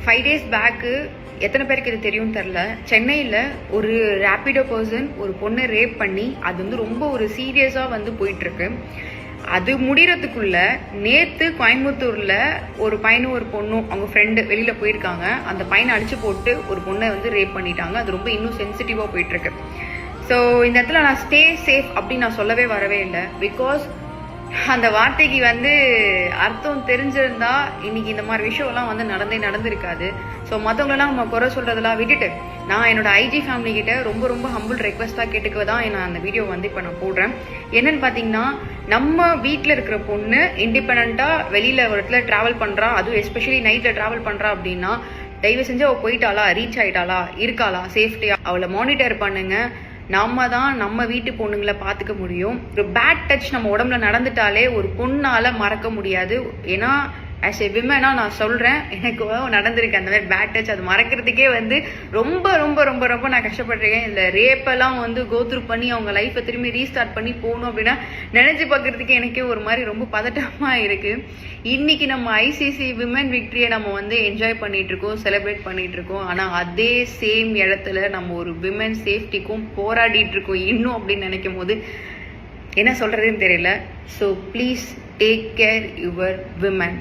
5 days bag எத்தனை பேருக்கு இது தெரியும் தெரில, சென்னையில் ஒரு ரேப்பிடோ பர்சன் ஒரு பொண்ணை ரேப் பண்ணி அது வந்து ரொம்ப ஒரு சீரியஸாக வந்து போயிட்டுருக்கு. அது முடிகிறதுக்குள்ள நேற்று கோயம்புத்தூரில் ஒரு பையனும் ஒரு பொண்ணும் அவங்க ஃப்ரெண்டு வெளியில் போயிருக்காங்க. அந்த பையனை அடிச்சு போட்டு ஒரு பொண்ணை வந்து ரேப் பண்ணிட்டாங்க. அது ரொம்ப இன்னும் சென்சிட்டிவாக போயிட்டுருக்கு. ஸோ இந்த இடத்துல நான் ஸ்டே சேஃப் அப்படின்னு நான் சொல்லவே வரவே இல்லை. பிகாஸ் அந்த வார்த்தைக்கு வந்து அர்த்தம் தெரிஞ்சிருந்தா இன்னைக்கு இந்த மாதிரி விஷயம்லாம் வந்து நடந்திருக்காது. ஸோ மற்றவங்களெல்லாம் நம்ம குறை சொல்றதெல்லாம் விட்டுட்டு நான் என்னோட ஐஜி ஃபேமிலி கிட்ட ரொம்ப ரொம்ப ஹம்பிள் ரெக்வஸ்டாக கேட்டுக்க தான் நான் அந்த வீடியோ வந்து இப்போ நான் போடுறேன். என்னன்னு பார்த்தீங்கன்னா, நம்ம வீட்டில் இருக்கிற பொண்ணு இண்டிபெண்ட்டாக வெளியில் ஒரு இடத்துல ட்ராவல் பண்ணுறா, அதுவும் எஸ்பெஷலி நைட்டில் ட்ராவல் பண்ணுறா அப்படின்னா தயவு செஞ்சு அவள் போயிட்டாளா, ரீச் ஆயிட்டாளா, இருக்காளா, சேஃப்டியா, அவளை மானிட்டர் பண்ணுங்க. நம்ம தான் நம்ம வீட்டு பொண்ணுங்களை பார்த்துக்க முடியும். ஒரு பேட் டச் நம்ம உடம்புல நடந்துட்டாலே ஒரு பொண்ணால மறக்க முடியாது. ஏன்னா ஆஸ் ஏ விமனா நான் சொல்றேன், எனக்கு நடந்திருக்கு அந்த மாதிரி பேட் டச். அது மறக்கிறதுக்கே வந்து ரொம்ப ரொம்ப ரொம்ப ரொம்ப நான் கஷ்டப்பட்டிருக்கேன். இந்த ரேப்பெல்லாம் வந்து கோத்ரூ பண்ணி அவங்க லைஃப்பை திரும்பி ரீஸ்டார்ட் பண்ணி போகணும் அப்படின்னா நினைச்சு பார்க்கறதுக்கு எனக்கே ஒரு மாதிரி ரொம்ப பதட்டமா இருக்கு. இன்னைக்கு நம்ம ஐசிசி விமன் விக்டரியை நம்ம வந்து என்ஜாய் பண்ணிட்டு இருக்கோம், செலிப்ரேட் பண்ணிட்டு இருக்கோம். ஆனா அதே சேம் இடத்துல நம்ம ஒரு விமன் சேஃப்டிக்கும் போராடிட்டு இருக்கோம் இன்னும் அப்படின்னு நினைக்கும் போது என்ன சொல்றதுன்னு தெரியல. So please take care your women.